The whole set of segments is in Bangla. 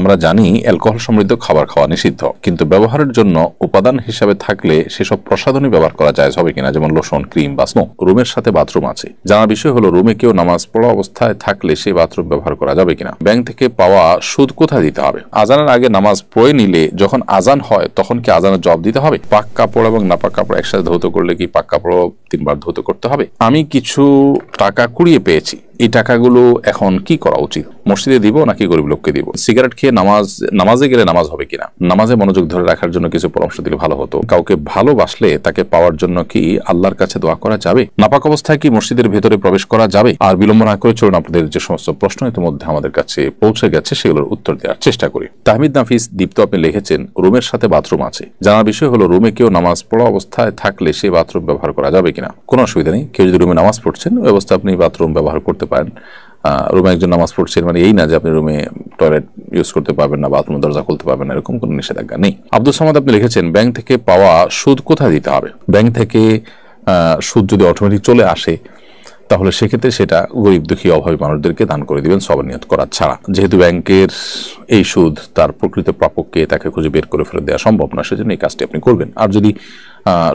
আমরা জানি অ্যালকোহল সমৃদ্ধ খাবার খাওয়া নিষিদ্ধ, কিন্তু ব্যবহারের জন্য উপাদান হিসাবে থাকলে সেসব প্রসাধনী ব্যবহার করা যায় হবে কিনা, যেমন লোশন, ক্রিম বা স্নো। রুমের সাথে বাথরুম আছে, জানার বিষয় হলো রুমে কেউ নামাজ পড়া অবস্থায় থাকলে সেই বাথরুম ব্যবহার করা যাবে কিনা। ব্যাংক থেকে পাওয়া সুদ কোথায় দিতে হবে? আজানের আগে নামাজ পড়ে নিলে যখন আজান হয় তখন কি আজানের জবাব দিতে হবে? পাক কাপড় এবং নাপাক কাপড় একসাথে ধৌত করলে কি পাক কাপড় 3 বার ধৌত করতে হবে? আমি কিছু টাকা কুড়িয়ে পেয়েছি, এই টাকাগুলো এখন কি করা উচিত? মসজিদে দিব নাকি গরিব লোককে দিব? সিগারেট খেয়ে নামাজে গেলে নামাজ হবে কিনা? নামাজে মনোযোগ ধরে রাখার জন্য কিছু পরামর্শ দিলে ভালো হতো। কাউকে ভালোবাসলে তাকে পাওয়ার জন্য কি আল্লাহর কাছে দোয়া করা যাবে? নাপাক অবস্থায় কি মসজিদের ভেতরে প্রবেশ করা যাবে? আর বিলম্ব না করে চলুন আপনাদের যে সমস্ত প্রশ্ন ইতিমধ্যে আমাদের কাছে পৌঁছে গেছে সেগুলোর উত্তর দেওয়ার চেষ্টা করি। তাহমিদ নাফিস দীপ্ত আপনি লিখেছেন, রুমের সাথে বাথরুম আছে, জানার বিষয় হলো রুমে কেউ নামাজ পড়া অবস্থায় থাকলে সেই বাথরুম ব্যবহার করা যাবে কিনা। কোনো অসুবিধা নেই, কেউ যদি রুমে নামাজ পড়ছেন ওই অবস্থায় আপনি বাথরুম ব্যবহার করতে পারেন। রুমে একজন নামাজ পড়ছেন মানে এই না যে আপনি রুমে টয়লেট ইউজ করতে পারবেন না, বাথরুমের দরজা খুলতে পারবেন না, এরকম কোনো নিষেধাজ্ঞা নেই। আব্দুল সামাদ আপনি লিখেছেন, ব্যাংক থেকে পাওয়া সুদ কোথায় দিতে হবে? ব্যাংক থেকে সুদ যদি অটোমেটিক চলে আসে তাহলে সেক্ষেত্রে সেটা গরিব দুঃখী অভাবী মানুষদেরকে দান করে দিবেন সওয়াব নিয়ত করা ছাড়া। যেহেতু ব্যাংকের এই সুদ তার প্রকৃত প্রাপককে তাকে খুঁজে বের করে ফেরত দেওয়া সম্ভব না, সেজন্য এই কাজটি আপনি করবেন। আর যদি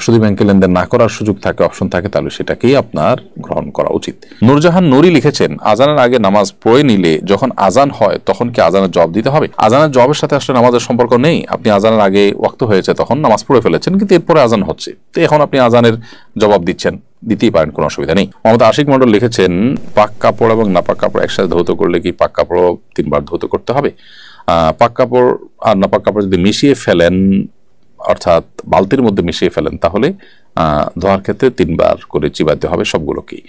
শুধু ব্যাংকে লেনদেন না করার সুযোগ থাকে, অপশন থাকে, তাহলে সেটাকেই আপনার গ্রহণ করা উচিত। নূরজাহান নুরি লিখেছেন, আজানের আগে নামাজ পড়ে নিলে যখন আজান হয় তখন কি আজানের জবাব দিতে হবে? আজানের জবাবের সাথে আসলে নামাজের সম্পর্ক নেই। আপনি আজানের আগে ওয়াক্ত হয়েছে তখন নামাজ পড়ে ফেলেছেন, কিন্তু এরপরে আজান হচ্ছে, তো এখন আপনি আজানের জবাব দিচ্ছেন, দিতেই পারেন, কোনো অসুবিধা নেই। মোহাম্মদ আশিক মন্ডল লিখেছেন, পাক কাপড় এবং নাপাক কাপড় একসাথে ধৌত করলে কি পাক কাপড় 3 বার ধৌত করতে হবে? পাক কাপড় আর নাপাক কাপড় যদি মিশিয়ে ফেলেন, অর্থাৎ বালতির মধ্যে মিশিয়ে ফেলেন, তাহলে ধোয়ার ক্ষেত্রে 3 বার করে চিবাতে হবে সবগুলোকেই।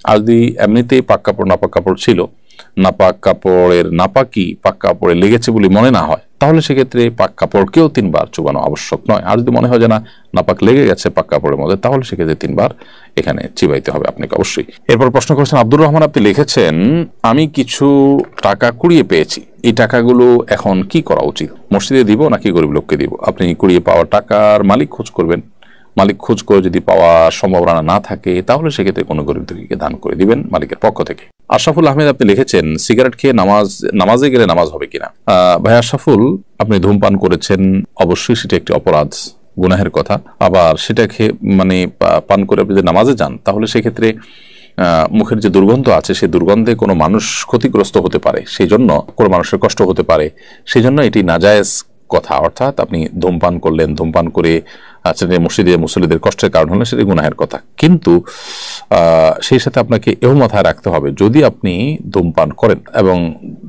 আর যদি এমনিতেই পাক কাপড় নাপাক কাপড় ছিল, নাপাক কাপড়ের নাপাকি পাক কাপড়ে লেগেছে বলে মনে না হয়, তাহলে সেক্ষেত্রে পাক কাপড়কেও 3 বার চুবানো আবশ্যক নয়। আর যদি মনে হয় যে না নাপাক লেগে গেছে পাক কাপড়ের মধ্যে, তাহলে সেক্ষেত্রে 3 বার এখানে চিবাইতে হবে আপনাকে অবশ্যই। এরপর প্রশ্ন করেছেন আব্দুর রহমান, আপনি লিখেছেন, আমি কিছু টাকা কুড়িয়ে পেয়েছি, এই টাকাগুলো এখন কি করা উচিত? মসজিদে দিব নাকি গরিব লোককে দিব? আপনি কুড়িয়ে পাওয়া টাকার মালিক খোঁজ করবেন। মালিক খোঁজ করে যদি পাওয়ার সম্ভাবনা না থাকে তাহলে সেক্ষেত্রে কোনো গরিব দুঃখীকে দান করে দিবেন মালিকের পক্ষ থেকে। আশরাফুল আহমেদ আপনি লিখেছেন, সিগারেট খেয়ে নামাজে গেলে নামাজ হবে কিনা? ভাই আশরাফুল, আপনি ধূমপান করেছেন, অবশ্যই সেটা একটি অপরাধ, গুনাহের কথা। আবার সেটা খেয়ে পান করে আপনি যদি নামাজে যান তাহলে সেক্ষেত্রে মুখের যে দুর্গন্ধ আছে সেই দুর্গন্ধে কোনো মানুষ ক্ষতিগ্রস্ত হতে পারে, সেই জন্য কোনো মানুষের কষ্ট হতে পারে, সেই জন্য এটি নাজায়েজ কথা। অর্থাৎ আপনি ধূমপান করলেন, ধূমপান করে মসজিদে মুসল্লিদের কষ্টের কারণ হলে সেটি গুনাহের কথা। কিন্তু সেই সাথে আপনাকে এও মাথায় রাখতে হবে, যদি আপনি ধূমপান করেন এবং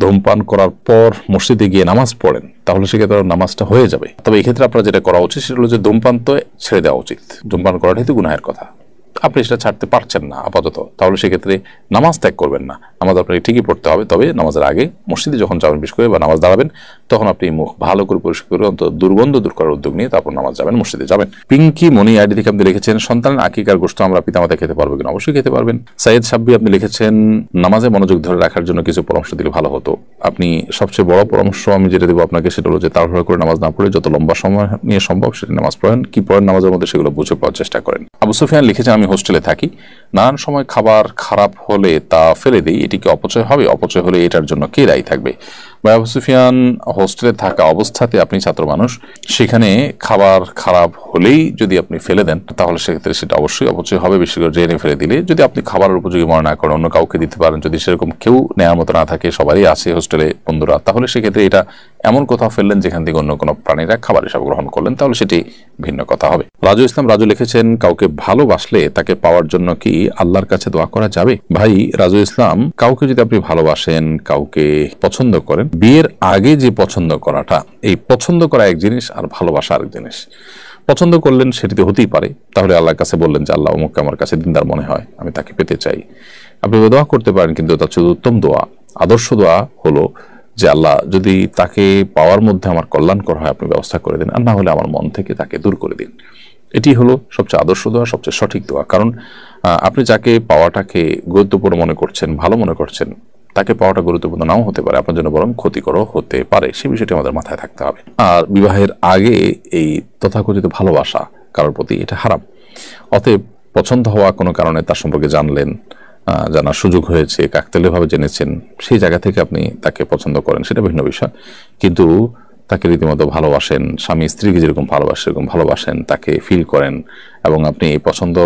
ধূমপান করার পর মসজিদে গিয়ে নামাজ পড়েন তাহলে সেক্ষেত্রে নামাজটা হয়ে যাবে। তবে এই ক্ষেত্রে আপনার যেটা করা উচিত সেটা হলো যে ধূমপান তো ছেড়ে দেওয়া উচিত। ধূমপান করাটাই তো গুনাহের কথা, আপনি সেটা ছাড়তে পারছেন না আপাতত, তাহলে সেক্ষেত্রে নামাজ ত্যাগ করবেন না। নামাজ আপনাকে ঠিকই পড়তে হবে, তবে নামাজের আগে মসজিদে যখন যাবেন বিশেষ করে বা নামাজ দাঁড়াবেন তখন আপনি মুখ ভালো করে পরিষ্কার করে অন্তত দুর্গন্ধ দূর করার উদ্যোগ নিয়ে তারপর নামাজ যাবেন, মসজিদে যাবেন। পিঙ্কি মনি আইডি থেকে আপনি লিখেছেন, সন্তানের আকিকার গোশত আমরা পিতামাতা খেতে পারবো কিনা? অবশ্যই খেতে পারবেন। সাইয়েদ সাব্বি আপনি লিখেছেন, নামাজে মনোযোগ ধরে রাখার জন্য কিছু পরামর্শ দিলে ভালো হতো। আপনি সবচেয়ে বড় পরামর্শ আমি যেটা দেবো আপনাকে সেটা হলো যে তাড়াহুড়ো করে নামাজ না পড়ে যত লম্বা সময় নিয়ে সম্ভব সেটা নামাজ পড়েন, কি পড়েন নামাজের মধ্যে সেগুলো বুঝে পাওয়ার চেষ্টা করেন। আবু সুফিয়ান লিখেছেন, আমি হোস্টেলে থাকি, নানান সময় খাবার খারাপ হলে তা ফেলে দিই, এটিকে অপচয় হবে? অপচয় হলে এটার জন্য কে দায়ী থাকবে? ভাই আবু সুফিয়ান, হোস্টেলে থাকা অবস্থাতে আপনি ছাত্র মানুষ, সেখানে খাবার খারাপ হলেই যদি আপনি ফেলে দেন তাহলে সেক্ষেত্রে সেটা অবশ্যই অপচয় হবে, বিশেষ করে ড্রেনে ফেলে দিলে। যদি আপনি খাবারের উপযোগী মনে না করেন, অন্য কাউকে দিতে পারেন, যদি সেরকম কেউ নেয়ার মতো না থাকে, সবারই আছে হোস্টেলে বন্ধুরা, তাহলে সেক্ষেত্রে এটা এমন কোথাও ফেললেন যেখান থেকে অন্য কোনো প্রাণীরা খাবার হিসাবে গ্রহণ করলেন, তাহলে সেটি ভিন্ন কথা হবে। রাজু ইসলাম রাজু লিখেছেন, কাউকে ভালোবাসলে তাকে পাওয়ার জন্য কি আল্লাহর কাছে দোয়া করা যাবে? ভাই রাজু ইসলাম, কাউকে যদি আপনি ভালোবাসেন, কাউকে পছন্দ করেন, বিয়ের আগে যে পছন্দ করাটা, এই পছন্দ করা এক জিনিস আর ভালোবাসা আরেক জিনিস। পছন্দ করলেন সেটিতে হতেই পারে, তাহলে আল্লাহর কাছে বললেন যে আল্লাহ অমুককে আমার কাছে দিনদার মনে হয়, আমি তাকে পেতে চাই। আপনি দোয়া করতে পারেন, কিন্তু তার চেয়ে উত্তম দোয়া, আদর্শ দোয়া হলো যে আল্লাহ যদি তাকে পাওয়ার মধ্যে আমার কল্যাণকর হয় আপনি ব্যবস্থা করে দিন, আর না হলে আমার মন থেকে তাকে দূর করে দিন। এটি হলো সবচেয়ে আদর্শ দোয়া, সবচেয়ে সঠিক দোয়া। কারণ আপনি যাকে পাওয়াটাকে গুরুত্বপূর্ণ মনে করছেন, ভালো মনে করছেন, তাকে পাওয়াটা গুরুত্বপূর্ণ নাও হতে পারে, আপনার জন্য বরং ক্ষতিকরও হতে পারে, সেই বিষয়টি আমাদের মাথায় থাকতে হবে। আর বিবাহের আগে এই তথাকথিত ভালোবাসা কারোর প্রতি, এটা হারাম। অতএব পছন্দ হওয়া কোনো কারণে তার সম্পর্কে জানলেন, জানার সুযোগ হয়েছে, কাকতালীয়ভাবে জেনেছেন, সেই জায়গা থেকে আপনি তাকে পছন্দ করেন, সেটা ভিন্ন বিষয়। কিন্তু তাকে রীতিমতো ভালোবাসেন, স্বামী স্ত্রীকে যেরকম ভালোবাসে সেরকম ভালোবাসেন, তাকে ফিল করেন, এবং আপনি এই পছন্দ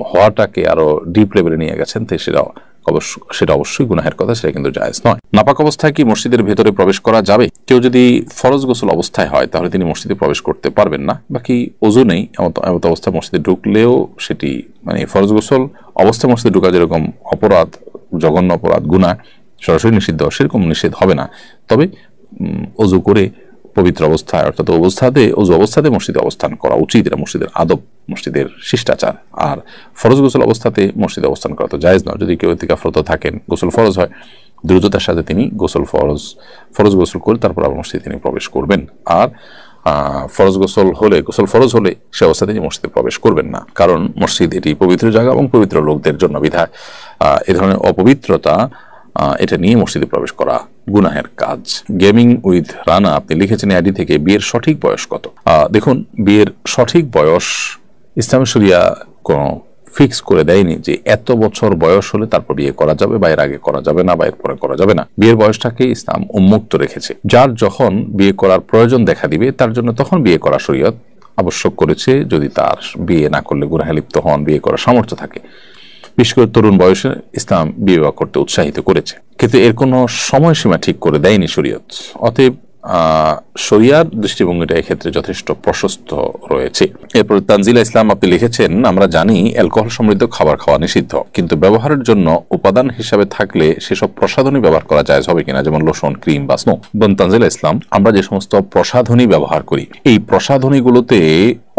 হওয়াটাকে আরো ডিপ লেভেলে নিয়ে গেছেন, তো সেটা অবশ্যই গুনাহের কথা, সেটা কিন্তু জায়েজ নয়। নাপাক অবস্থায় কি মসজিদের ভেতরে প্রবেশ করা যাবে? কেউ যদি ফরজ গোসল অবস্থায় হয় তাহলে তিনি মসজিদে প্রবেশ করতে পারবেন না। বাকি ওযু নেই এমত অবস্থায় মসজিদে ঢুকলেও সেটি ফরজ গোসল অবস্থায় মসজিদে ঢুকা যেরকম অপরাধ, জঘন্য অপরাধ, গুনাহ, সরাসরি নিষিদ্ধ, সেরকম নিষেধ হবে না। তবে ওযু করে পবিত্র অবস্থায়, অর্থাৎ ওযু অবস্থাতে মসজিদে অবস্থান করা উচিত, এটা মসজিদের আদব, মসজিদের শিষ্টাচার। আর ফরজ গোসল অবস্থাতে মসজিদে অবস্থান করা তো জায়েজ নয়। যদি কেউ ইতিকাফরত থাকেন, গোসল ফরজ হয়, দ্রুততার সাথে তিনি ফরজ গোসল করে তারপর আবার মসজিদে তিনি প্রবেশ করবেন। আর গোসল ফরজ হলে সে অবস্থাতে তিনি মসজিদে প্রবেশ করবেন না, কারণ মসজিদ এটি পবিত্র জায়গা এবং পবিত্র লোকদের জন্য বিধায় এ ধরনের অপবিত্রতা এটা নিয়ে মসজিদে প্রবেশ করা গুনাহের কাজ। গেমিং উইথ রানা আপনি লিখেছেন আইডি থেকে, বিয়ের সঠিক বয়স কত? দেখুন, বিয়ের সঠিক বয়স ইসলাম শরিয়া কোনো ফিক্স করে দেয়নি যে এত বছর বয়স হলে তারপর বিয়ে করা যাবে, বা এর আগে করা যাবে না, বা এর পরে করা যাবে না। বিয়ের বয়সটাকে ইসলাম উন্মুক্ত রেখেছে। যার যখন বিয়ে করার প্রয়োজন দেখা দিবে তার জন্য তখন বিয়ে করা শরীয়ত আবশ্যক করেছে, যদি তার বিয়ে না করলে গুনাহে লিপ্ত হন, বিয়ে করার সামর্থ্য থাকে। বিশেষ করে তরুণ বয়সে ইসলাম বিবাহ করতে উৎসাহিত করেছে, কিন্তু এর কোনো সময়সীমা ঠিক করে দেয়নি শরীয়ত। অতএব শরিয়ার দৃষ্টিভঙ্গিটা এক্ষেত্রে যথেষ্ট প্রশস্ত রয়েছে। এরপর তানজিলা ইসলাম আপনি লিখেছেন, আমরা জানি অ্যালকোহল সমৃদ্ধ খাবার খাওয়া নিষিদ্ধ, কিন্তু ব্যবহারের জন্য উপাদান হিসাবে থাকলে সেসব প্রসাধনী ব্যবহার করা জায়েজ হবে কিনা, যেমন লোশন, ক্রিম বা স্নো। তানজিলা ইসলাম, আমরা যে সমস্ত প্রসাধনী ব্যবহার করি, এই প্রসাধনীগুলোতে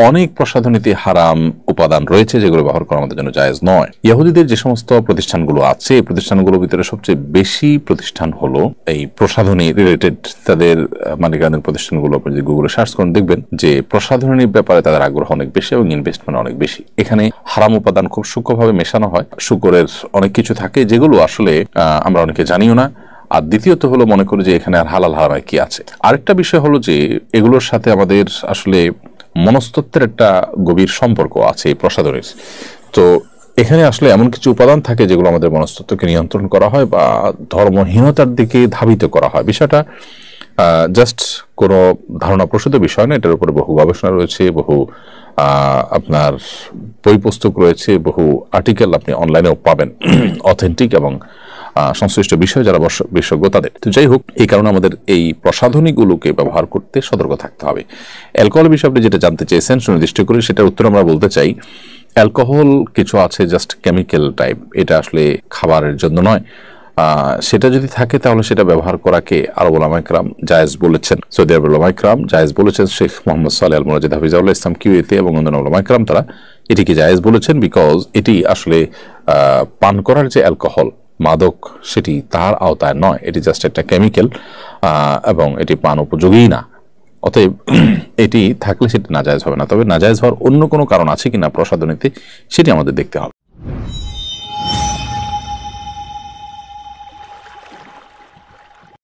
অনেক প্রসাধনীতে হারাম উপাদান রয়েছে যেগুলো ব্যবহার করা আমাদের জন্য জায়েজ নয়। ইহুদিদের যে সমস্ত প্রতিষ্ঠানগুলো আছে, এই প্রতিষ্ঠানগুলোর ভিতরে সবচেয়ে বেশি প্রতিষ্ঠান হলো এই প্রসাধনী রিলেটেড, তাদের মালিকানাধীন প্রতিষ্ঠানগুলো আপনি যদি গুগলে সার্চ করেন দেখবেন যে প্রসাধনীর ব্যাপারে তাদের আগ্রহ অনেক বেশি এবং ইনভেস্টমেন্ট অনেক বেশি। এখানে হারাম উপাদান খুব সূক্ষ্মভাবে মেশানো হয়, শুকরের অনেক কিছু থাকে যেগুলো আসলে আমরা অনেকে জানিও না। আর দ্বিতীয়ত হলো, মনে করি যে এখানে আর হালাল হারাম কি আছে। আরেকটা বিষয় হলো যে এগুলোর সাথে আমাদের আসলে মনস্তত্ত্বের একটা গভীর সম্পর্ক আছে এই প্রসাধনীর। তো এখানে আসলে এমন কিছু উপাদান থাকে যেগুলো আমাদের মনস্তত্ত্বকে নিয়ন্ত্রণ করা হয় বা ধর্মহীনতার দিকে ধাবিত করা হয়। বিষয়টা জাস্ট কোনো ধারণা প্রসূত বিষয় না, এটার উপরে বহু গবেষণা রয়েছে, বহু আপনার বই পুস্তক রয়েছে, বহু আর্টিকেল আপনি অনলাইনেও পাবেন, অথেন্টিক এবং সংশ্লিষ্ট বিষয় যারা বিশেষজ্ঞ তাদের। তো যাই হোক, এই কারণে আমাদের এই প্রসাধনীগুলোকে ব্যবহার করতে সতর্ক থাকতে হবে। অ্যালকোহল বিষয়ে আপনি যেটা জানতে চেয়েছেন সুনির্দিষ্ট করে, সেটার উত্তর আমরা বলতে চাই, অ্যালকোহল কিছু আছে জাস্ট কেমিক্যাল টাইপ, এটা আসলে খাবারের জন্য নয়। সেটা যদি থাকে তাহলে সেটা ব্যবহার করাকে আরব উলামায়ে কেরাম জায়েজ বলেছেন, সৌদি আরবের উলামায়ে কেরাম জায়েজ বলেছেন। শেখ মোহাম্মদ সালেহ আল মুনাজ্জিদ হাফিজাহুল্লাহ ইসলাম কিউএতে এবং অন্যান্য উলামায়ে কেরাম তারা এটিকে জায়েজ বলেছেন, বিকজ এটি আসলে পান করার যে অ্যালকোহল, মাদক, সেটি তার আওতায় নয়, এটি জাস্ট একটা কেমিক্যাল এবং এটি পান উপযোগী না। অতএব এটি থাকলে সেটি নাজায়েজ হবে না। তবে নাজায়েজ হওয়ার অন্য কোনো কারণ আছে কিনা প্রসাধনীতে, সেটি আমাদের দেখতে হবে।